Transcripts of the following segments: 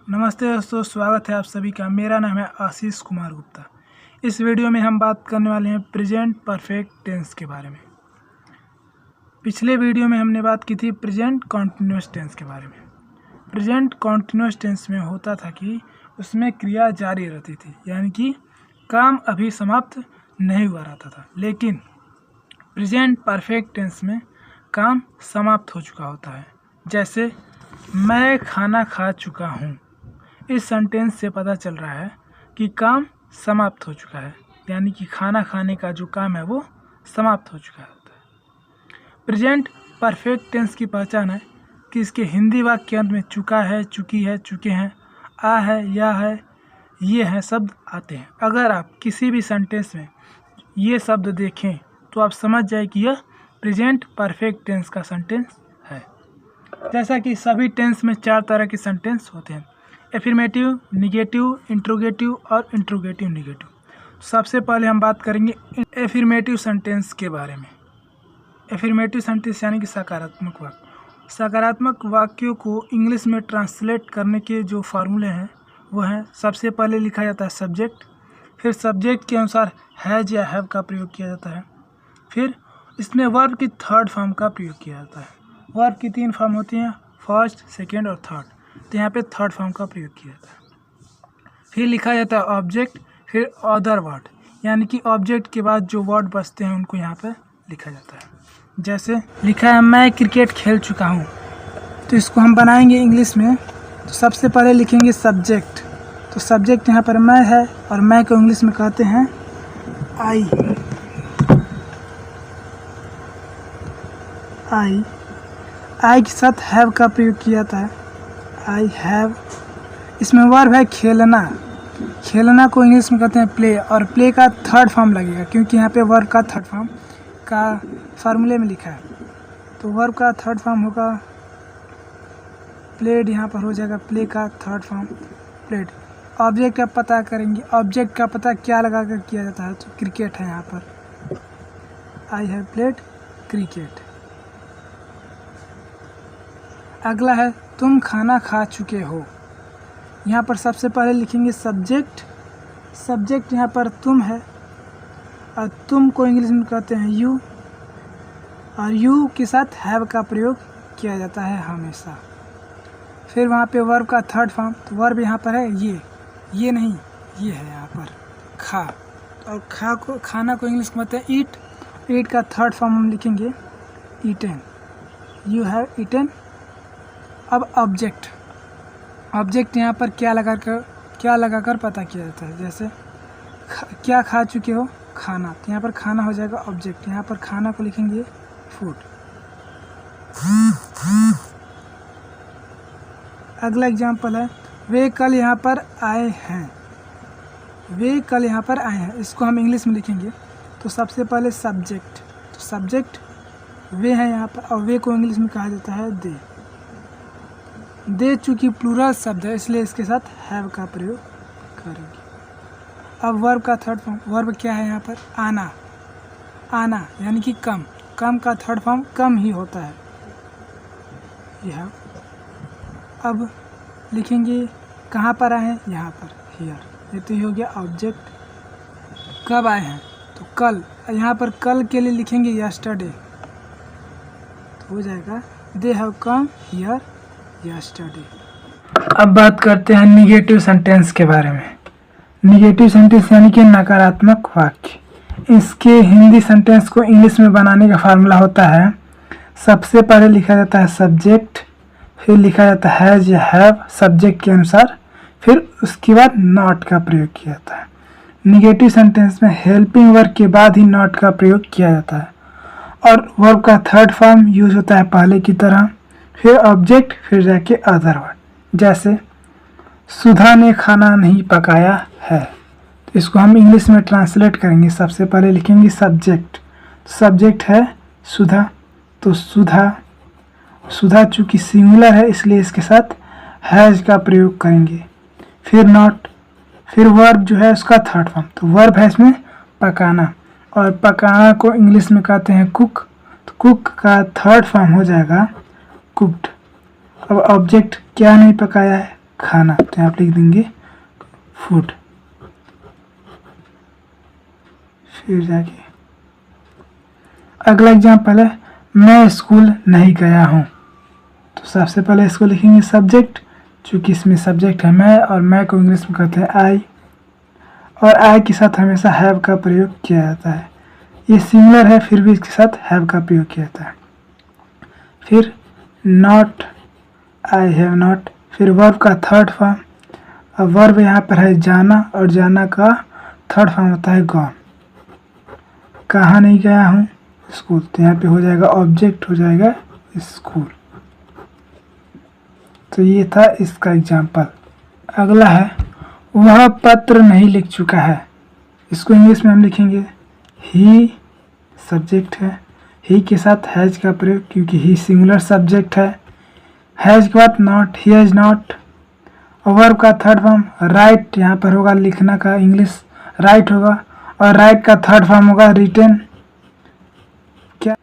नमस्ते दोस्तों, स्वागत है आप सभी का। मेरा नाम है आशीष कुमार गुप्ता। इस वीडियो में हम बात करने वाले हैं प्रेजेंट परफेक्ट टेंस के बारे में। पिछले वीडियो में हमने बात की थी प्रेजेंट कॉन्टिन्यूस टेंस के बारे में। प्रेजेंट कॉन्टिन्यूस टेंस में होता था कि उसमें क्रिया जारी रहती थी, यानी कि काम अभी समाप्त नहीं हुआ रहता था। लेकिन प्रेजेंट परफेक्ट टेंस में काम समाप्त हो चुका होता है। जैसे मैं खाना खा चुका हूँ। इस सेंटेंस से पता चल रहा है कि काम समाप्त हो चुका है, यानी कि खाना खाने का जो काम है वो समाप्त हो चुका होता है। प्रेजेंट परफेक्ट टेंस की पहचान है कि इसके हिंदी वाक्य अंत में चुका है, चुकी है, चुके हैं, आ है, या है, ये हैं शब्द आते हैं। अगर आप किसी भी सेंटेंस में ये शब्द देखें तो आप समझ जाए कि यह प्रेजेंट परफेक्ट टेंस का सेंटेंस है। जैसा कि सभी टेंस में 4 तरह के सेंटेंस होते हैं: एफर्मेटिव, निगेटिव, इंट्रोगेटिव और इंट्रोगेटिव निगेटिव। सबसे पहले हम बात करेंगे एफर्मेटिव सेंटेंस के बारे में। एफर्मेटिव सेंटेंस यानी कि सकारात्मक वाक्य। सकारात्मक वाक्यों को इंग्लिश में ट्रांसलेट करने के जो फार्मूले हैं वो हैं: सबसे पहले लिखा जाता है सब्जेक्ट, फिर सब्जेक्ट के अनुसार हैज या हैव का प्रयोग किया जाता है, फिर इसमें वर्ब की थर्ड फॉर्म का प्रयोग किया जाता है। वर्ब की 3 फॉर्म होती हैं, फर्स्ट, सेकेंड और थर्ड। तो यहाँ पे थर्ड फॉर्म का प्रयोग किया जाता है। फिर लिखा जाता है ऑब्जेक्ट, फिर अदर वर्ड, यानी कि ऑब्जेक्ट के बाद जो वर्ड बचते हैं उनको यहाँ पे लिखा जाता है। जैसे लिखा है मैं क्रिकेट खेल चुका हूँ, तो इसको हम बनाएंगे इंग्लिश में। तो सबसे पहले लिखेंगे सब्जेक्ट। तो सब्जेक्ट यहाँ पर मैं है, और मैं को इंग्लिश में कहते हैं आई। आई के साथ हैव का प्रयोग किया जाता है, आई हैव। इसमें वर्ब है खेलना। खेलना को इंग्लिश में कहते हैं प्ले, और प्ले का थर्ड फॉर्म लगेगा क्योंकि यहाँ पे वर्ब का थर्ड फॉर्म का फार्मूले में लिखा है। तो वर्ब का थर्ड फॉर्म होगा प्लेड, यहाँ पर हो जाएगा प्ले का थर्ड फॉर्म प्लेड। ऑब्जेक्ट का पता करेंगे, ऑब्जेक्ट का पता क्या लगा कर किया जाता है, तो क्रिकेट है यहाँ पर, आई हैव प्लेड क्रिकेट। अगला है तुम खाना खा चुके हो। यहाँ पर सबसे पहले लिखेंगे सब्जेक्ट। सब्जेक्ट यहाँ पर तुम है, और तुम को इंग्लिश में कहते हैं यू, और यू के साथ हैव का प्रयोग किया जाता है हमेशा। फिर वहाँ पे वर्ब का थर्ड फॉर्म, तो वर्ब यहाँ पर है ये नहीं, ये है यहाँ पर खा। और खाना को इंग्लिश में कहते हैं ईट। ईट का थर्ड फॉर्म हम लिखेंगे ईटन, यू हैव ईटन। अब ऑब्जेक्ट, ऑब्जेक्ट यहाँ पर क्या लगाकर पता किया जाता है। जैसे क्या खा चुके हो, खाना, तो यहाँ पर खाना हो जाएगा ऑब्जेक्ट। यहाँ पर खाना को लिखेंगे फूड। अगला एग्जाम्पल है वे कल यहाँ पर आए हैं। वे कल यहाँ पर आए हैं, इसको हम इंग्लिश में लिखेंगे। तो सबसे पहले सब्जेक्ट, तो सब्जेक्ट वे हैं यहाँ पर, और वे को इंग्लिश में कहा जाता है दे चूँकि प्लूरल शब्द है इसलिए इसके साथ हैव का प्रयोग करेंगे। अब वर्ब का थर्ड फॉर्म, वर्ब क्या है यहाँ पर आना, यानी कि कम का थर्ड फॉर्म कम ही होता है यह। अब लिखेंगे कहाँ पर आए हैं, यहाँ पर हियर। ये तो हो गया ऑब्जेक्ट। कब आए हैं, तो कल। यहाँ पर कल के लिए लिखेंगे यस्टरडे, तो हो जाएगा they have come here yesterday. अब बात करते हैं निगेटिव सेंटेंस के बारे में। निगेटिव सेंटेंस यानी कि नकारात्मक वाक्य। इसके हिंदी सेंटेंस को इंग्लिश में बनाने का फार्मूला होता है: सबसे पहले लिखा जाता है सब्जेक्ट, फिर लिखा जाता है हैज या हैव सब्जेक्ट के अनुसार, फिर उसके बाद नॉट का प्रयोग किया जाता है। निगेटिव सेंटेंस में हेल्पिंग वर्ब के बाद ही नॉट का प्रयोग किया जाता है, और वर्ब का थर्ड फॉर्म यूज होता है पहले की तरह, फिर ऑब्जेक्ट, फिर जाके अदर वर्ड। जैसे सुधा ने खाना नहीं पकाया है, तो इसको हम इंग्लिश में ट्रांसलेट करेंगे। सबसे पहले लिखेंगे सब्जेक्ट, सब्जेक्ट है सुधा, तो सुधा चूँकि सिंगुलर है इसलिए इसके साथ हैज का प्रयोग करेंगे। फिर नॉट, फिर वर्ब जो है उसका थर्ड फॉर्म, तो वर्ब है इसमें पकाना, और पकाना को इंग्लिश में कहते हैं कुक, तो कुक का थर्ड फॉर्म हो जाएगा कुक्ड। अब ऑब्जेक्ट क्या नहीं पकाया है, खाना, तो यहाँ पे लिख देंगे फूड। फिर जाके अगला एग्जाम्पल है, मैं स्कूल नहीं गया हूँ। तो सबसे पहले इसको लिखेंगे सब्जेक्ट, चूँकि इसमें सब्जेक्ट है मैं, और मैं को इंग्लिश में कहते हैं आई, और आई के साथ हमेशा हैव का प्रयोग किया जाता है। ये सिंगुलर है फिर भी इसके साथ हैव का प्रयोग किया जाता है। फिर नॉट, आई हैव नॉट। फिर वर्ब का थर्ड फॉर्म, अब वर्ब यहाँ पर है जाना, और जाना का थर्ड फॉर्म होता है गॉन। कहाँ नहीं गया हूँ, स्कूल, तो यहाँ पे हो जाएगा ऑब्जेक्ट, हो जाएगा स्कूल। तो ये था इसका एग्जाम्पल। अगला है, वह पत्र नहीं लिख चुका है। इसको इंग्लिश में हम लिखेंगे ही, सब्जेक्ट है, ही के साथ हैज का प्रयोग, क्योंकि ही सिंगुलर सब्जेक्ट है। हैज के बाद not, he has not. Verb का थर्ड फॉर्म राइट, यहाँ पर होगा लिखना का, इंग्लिश राइट होगा, और राइट का थर्ड फॉर्म होगा रिटन। क्या,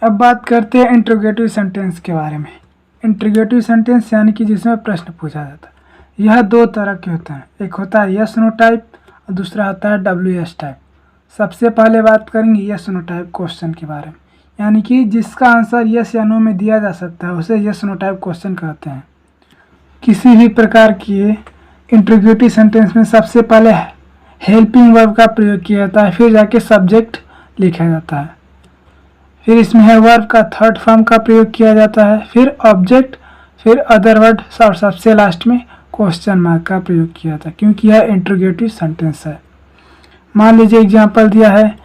अब बात करते हैं इंट्रोगेटिव सेंटेंस के बारे में। इंट्रोगेटिव सेंटेंस यानी कि जिसमें प्रश्न पूछा जाता है। यह दो तरह के होते हैं, एक होता है यस नो टाइप और दूसरा होता है WS टाइप। सबसे पहले बात करेंगे यस नो टाइप क्वेश्चन के बारे में, यानी कि जिसका आंसर यस या नो में दिया जा सकता है उसे यस नो टाइप क्वेश्चन कहते हैं। किसी भी प्रकार की इंट्रोगेटिव सेंटेंस में सबसे पहले हेल्पिंग वर्ब का प्रयोग किया जाता है, फिर जाके सब्जेक्ट लिखा जाता है, फिर इसमें है वर्ब का थर्ड फॉर्म का प्रयोग किया जाता है, फिर ऑब्जेक्ट, फिर अदर वर्ड, और सबसे लास्ट में क्वेश्चन मार्क का प्रयोग किया जाता है, क्योंकि यह इंट्रोगेटिव सेंटेंस है। मान लीजिए एग्जांपल दिया है,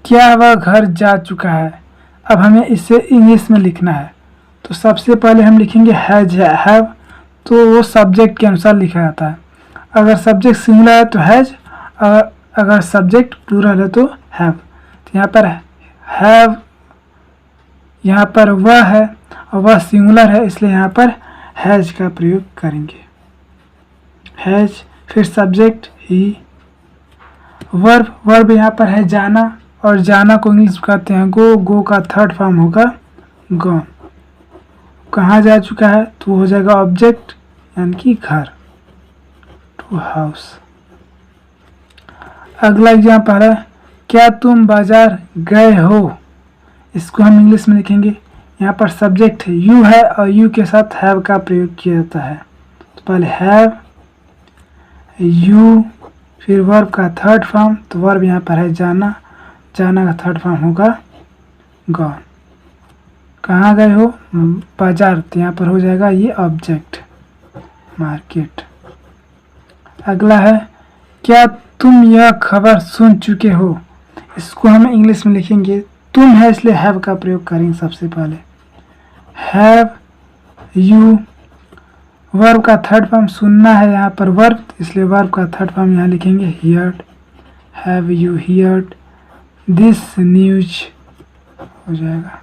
क्या वह घर जा चुका है। अब हमें इसे इंग्लिश में लिखना है, तो सबसे पहले हम लिखेंगे हैज, हैव, तो वो सब्जेक्ट के अनुसार लिखा जाता है। अगर सब्जेक्ट सिंगुलर है तो हैज, अगर सब्जेक्ट प्लूरल है तो हैव। तो यहाँ पर हैव, यहाँ पर वह है और वह सिंगुलर है, इसलिए यहाँ पर हैज का प्रयोग करेंगे, हैज। फिर सब्जेक्ट ही, वर्ब, वर्ब यहाँ पर है जाना, और जाना को इंग्लिश में कहते हैं गो, गो का थर्ड फॉर्म होगा गॉन। कहाँ जा चुका है, तो हो जाएगा ऑब्जेक्ट यानी कि घर, टू हाउस। अगला एग्जाम्पल है, क्या तुम बाजार गए हो। इसको हम इंग्लिश में लिखेंगे, यहाँ पर सब्जेक्ट है यू है, और यू के साथ हैव का प्रयोग किया जाता है। तो पहले हैव यू, फिर वर्ब का थर्ड फॉर्म, तो वर्ब यहाँ पर है जाना, जाना का थर्ड फॉर्म होगा गॉन। कहाँ गए हो, बाजार, तो यहाँ पर हो जाएगा ये ऑब्जेक्ट, मार्केट। अगला है, क्या तुम यह खबर सुन चुके हो। इसको हम इंग्लिश में लिखेंगे, तुम है इसलिए हैव का प्रयोग करेंगे सबसे पहले, हैव यू। वर्ब का थर्ड फॉर्म सुनना है, यहाँ पर वर्ब, इसलिए वर्ब का थर्ड फॉर्म यहाँ लिखेंगे heard, have you heard this news, हो जाएगा।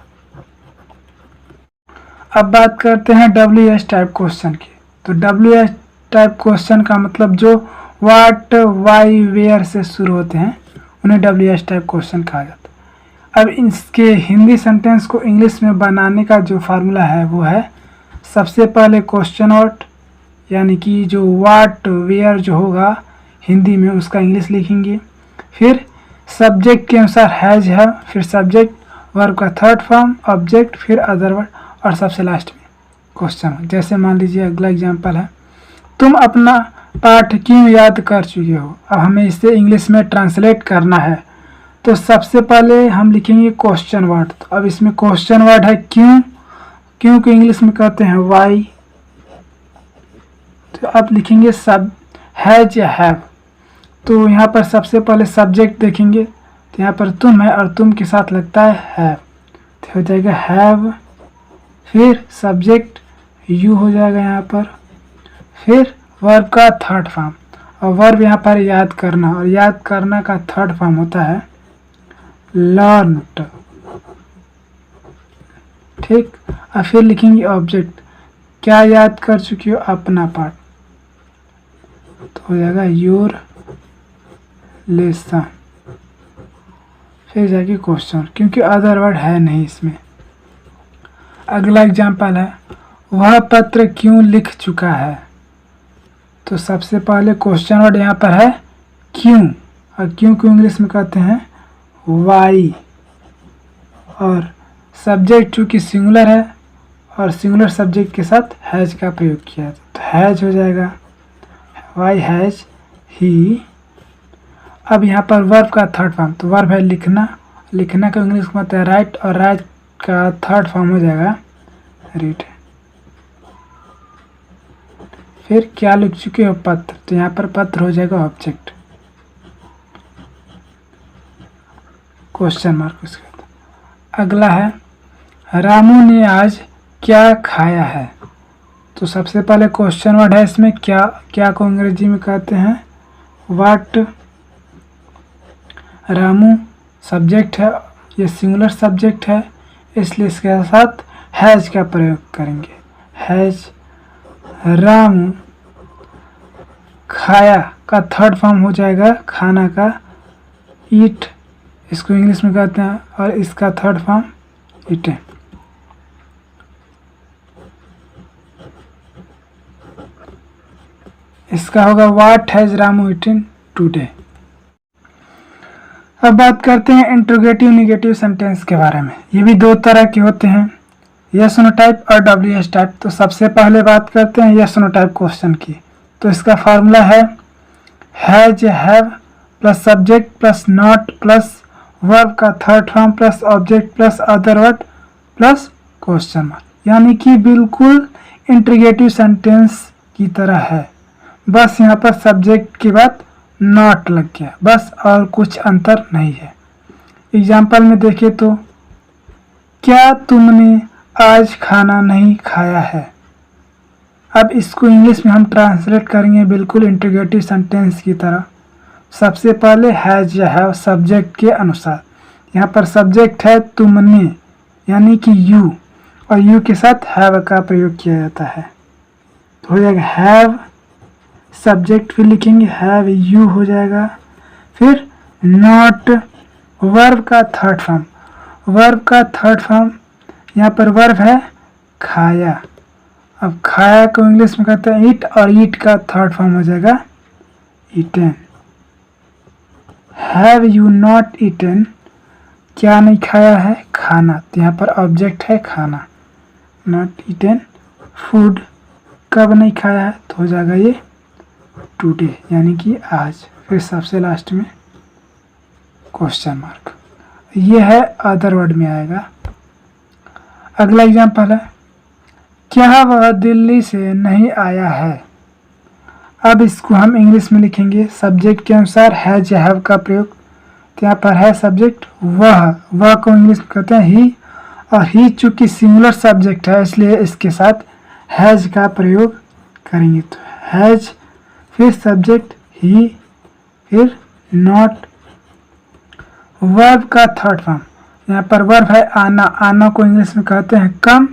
अब बात करते हैं WS टाइप क्वेश्चन की। तो WS टाइप क्वेश्चन का मतलब जो व्हाट, वाई, वेयर से शुरू होते हैं उन्हें WS टाइप क्वेश्चन कहा जाता है। अब इसके हिंदी सेंटेंस को इंग्लिश में बनाने का जो फार्मूला है वो है, सबसे पहले क्वेश्चन वर्ड, यानी कि जो व्हाट, वेयर जो होगा हिंदी में उसका इंग्लिश लिखेंगे, फिर सब्जेक्ट के अनुसार हैज है, फिर सब्जेक्ट, वर्ब का थर्ड फॉर्म, ऑब्जेक्ट, फिर अदर वर्ड, और सबसे लास्ट में क्वेश्चन। जैसे मान लीजिए अगला एग्जांपल है, तुम अपना पाठ क्यों याद कर चुके हो। अब हमें इसे इंग्लिश में ट्रांसलेट करना है, तो सबसे पहले हम लिखेंगे क्वेश्चन वर्ड। तो अब इसमें क्वेश्चन वर्ड है क्यों, क्यों को इंग्लिश में कहते हैं वाई। तो अब लिखेंगे सब हैज या हैव, तो यहाँ पर सबसे पहले सब्जेक्ट देखेंगे, तो यहाँ पर तुम है और तुम के साथ लगता है हैव, तो हो जाएगा हैव, फिर सब्जेक्ट यू हो जाएगा यहाँ पर, फिर वर्ब का थर्ड फॉर्म, और वर्ब यहाँ पर याद करना, और याद करना का थर्ड फॉर्म होता है लर्नड, ठीक। और फिर लिखेंगे ऑब्जेक्ट, क्या याद कर चुकी हो, अपना पाठ, तो हो जाएगा योर लेसन, फिर जाके क्वेश्चन, क्योंकि अदर वर्ड है नहीं इसमें। अगला एग्जाम्पल है, वह पत्र क्यों लिख चुका है। तो सबसे पहले क्वेश्चन वर्ड यहाँ पर है क्यों, और क्यों को इंग्लिश में कहते हैं वाई। और सब्जेक्ट चूँकि सिंगुलर है और सिंगुलर सब्जेक्ट के साथ हैज का प्रयोग किया है, तो हैज हो जाएगा वाई हैज ही। अब यहाँ पर वर्ब का थर्ड फॉर्म, तो वर्ब है लिखना, लिखना का इंग्लिश में होता है राइट, और राइट का थर्ड फॉर्म हो जाएगा रीड। फिर क्या लिख चुके हो पत्र, तो यहाँ पर पत्र हो जाएगा ऑब्जेक्ट, क्वेश्चन मार्क उसके बाद। अगला है रामू ने आज क्या खाया है, तो सबसे पहले क्वेश्चन वर्ड है इसमें क्या, क्या को अंग्रेजी में कहते हैं व्हाट। रामू सब्जेक्ट है, ये सिंगुलर सब्जेक्ट है, इसलिए इसके साथ हैज का प्रयोग करेंगे, हैज। रामू खाया का थर्ड फॉर्म हो जाएगा खाना का ईट, इसको इंग्लिश में कहते हैं, और इसका थर्ड फॉर्म ईटेन। इसका होगा what has Ramu eaten today. अब बात करते हैं इंट्रोगेटिव निगेटिव सेंटेंस के बारे में। ये भी दो तरह के होते हैं, यस नो टाइप और डब्ल्यू टाइप। तो सबसे पहले बात करते हैं यस नो टाइप क्वेश्चन की। तो इसका फार्मूला है has have plus subject plus not plus verb का third form plus object plus other word plus question mark, यानी कि बिल्कुल इंट्रोगेटिव सेंटेंस की तरह है, बस यहाँ पर सब्जेक्ट के बाद नॉट लग गया, बस, और कुछ अंतर नहीं है। एग्जाम्पल में देखें तो क्या तुमने आज खाना नहीं खाया है। अब इसको इंग्लिश में हम ट्रांसलेट करेंगे बिल्कुल इंट्रोगेटिव सेंटेंस की तरह। सबसे पहले हैज या हैव सब्जेक्ट के अनुसार, यहाँ पर सब्जेक्ट है तुमने यानी कि यू, और यू के साथ हैव का प्रयोग किया जाता है, तो हो जाएगा हैव सब्जेक्ट, फिर लिखेंगे हैव यू हो जाएगा। फिर नॉट वर्ब का थर्ड फॉर्म, वर्ब का थर्ड फॉर्म यहाँ पर वर्ब है खाया। अब खाया को इंग्लिश में कहते हैं ईट, और ईट का थर्ड फॉर्म हो जाएगा eaten. Have you not eaten, क्या नहीं खाया है, खाना, तो यहाँ पर ऑब्जेक्ट है खाना, नॉट ईटन फूड, कब नहीं खाया है, तो हो जाएगा ये टुडे यानी कि आज। फिर सबसे लास्ट में क्वेश्चन मार्क, ये है अदर वर्ड में आएगा। अगला एग्जाम्पल है क्या वह दिल्ली से नहीं आया है। अब इसको हम इंग्लिश में लिखेंगे सब्जेक्ट के अनुसार हैज या हैव का प्रयोग, तो यहाँ पर है सब्जेक्ट वह को इंग्लिश में कहते हैं ही, और ही चूँकि सिंगुलर सब्जेक्ट है इसलिए इसके साथ हैज का प्रयोग करेंगे, तो हैज, फिर सब्जेक्ट ही, फिर नॉट वर्ब का थर्ड फॉर्म, यहाँ पर वर्ब है आना, आना को इंग्लिश में कहते हैं कम,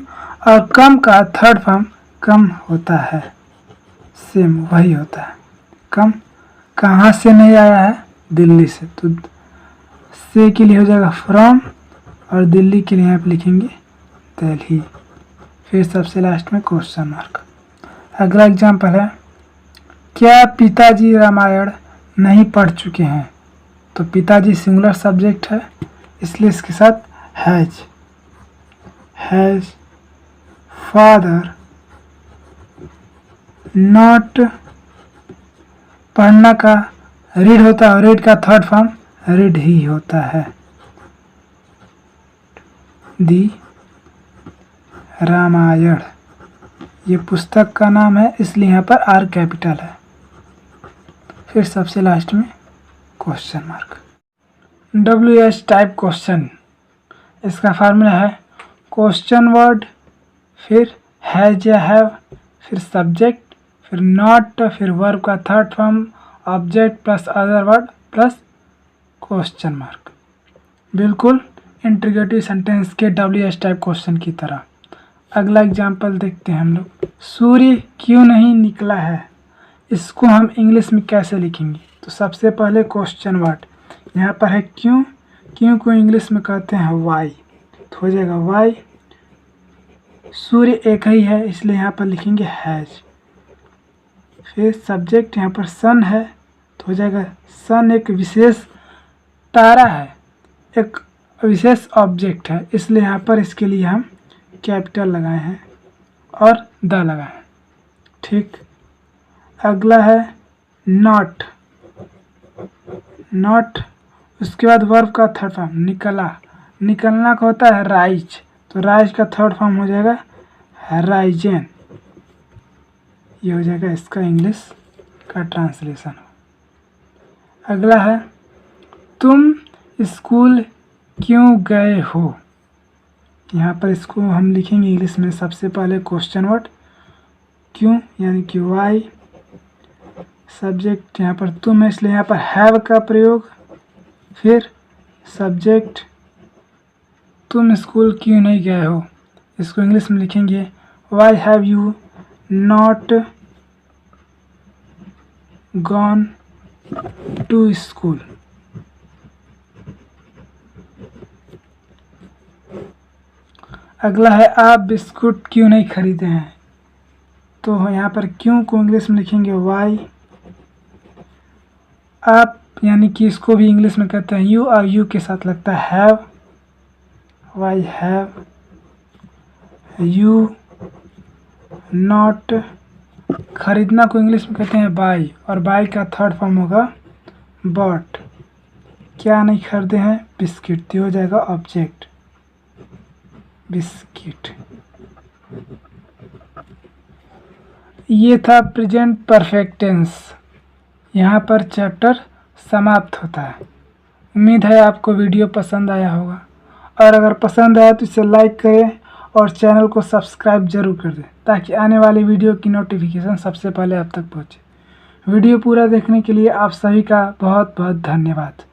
और कम का थर्ड फॉर्म कम होता है, सेम वही होता है कम। कहाँ से नहीं आया है, दिल्ली से, तो से के लिए हो जाएगा फ्रॉम, और दिल्ली के लिए यहाँ पे लिखेंगे दिल्ली। फिर सबसे लास्ट में क्वेश्चन मार्क। अगला एग्जाम्पल है क्या पिताजी रामायण नहीं पढ़ चुके हैं। तो पिताजी सिंगुलर सब्जेक्ट है इसलिए इसके साथ हैज फादर नॉट, पढ़ना का रीड होता है, रीड का थर्ड फॉर्म रीड ही होता है, दी रामायण, ये पुस्तक का नाम है इसलिए यहाँ पर आर कैपिटल है। फिर सबसे लास्ट में question mark. WH type question, इसका फार्मूला है क्वेश्चन वर्ड, फिर हैज या हैव, फिर सब्जेक्ट, फिर नॉट, फिर वर्ब का third form, object plus other word plus question mark, बिल्कुल इंट्रोगेटिव सेंटेंस के WH टाइप क्वेश्चन की तरह। अगला एग्जाम्पल देखते हैं हम लोग, सूर्य क्यों नहीं निकला है। इसको हम इंग्लिश में कैसे लिखेंगे। तो सबसे पहले क्वेश्चन वर्ड, यहाँ पर है क्यों, क्यों को इंग्लिश में कहते हैं वाई, तो हो जाएगा वाई। सूर्य एक ही है इसलिए यहाँ पर लिखेंगे हैज, फिर सब्जेक्ट यहाँ पर सन है तो हो जाएगा सन एक विशेष तारा है, एक विशेष ऑब्जेक्ट है, इसलिए यहाँ पर इसके लिए हम कैपिटल लगाए हैं और द लगाए हैं। ठीक, अगला है नॉट। नॉट, उसके बाद वर्ब का थर्ड फॉर्म निकला। निकलना का होता है राइज, तो राइज का थर्ड फॉर्म हो जाएगा राइजेन। ये हो जाएगा इसका इंग्लिश का ट्रांसलेशन। अगला है तुम स्कूल क्यों गए हो। यहाँ पर इसको हम लिखेंगे इंग्लिश में सबसे पहले क्वेश्चन वर्ड क्यों, यानी कि वाई। सब्जेक्ट यहाँ पर तुम है इसलिए यहाँ पर हैव का प्रयोग। फिर सब्जेक्ट तुम स्कूल क्यों नहीं गए हो, इसको इंग्लिश में लिखेंगे why have you not gone to school. अगला है आप बिस्कुट क्यों नहीं खरीदे हैं, तो यहाँ पर क्यों को इंग्लिश में लिखेंगे वाई। आप यानी कि इसको भी इंग्लिश में कहते हैं यू, और यू के साथ लगता है have. Y have you not, खरीदना को इंग्लिश में कहते हैं बाई, और बाई का थर्ड फॉर्म होगा बॉट। क्या नहीं खरीदे हैं, बिस्किट, तो हो जाएगा ऑब्जेक्ट बिस्किट। ये था प्रेजेंट परफेक्ट टेंस। यहाँ पर चैप्टर समाप्त होता है। उम्मीद है आपको वीडियो पसंद आया होगा, और अगर पसंद आया तो इसे लाइक करें और चैनल को सब्सक्राइब जरूर कर दें ताकि आने वाली वीडियो की नोटिफिकेशन सबसे पहले आप तक पहुँचे। वीडियो पूरा देखने के लिए आप सभी का बहुत बहुत धन्यवाद।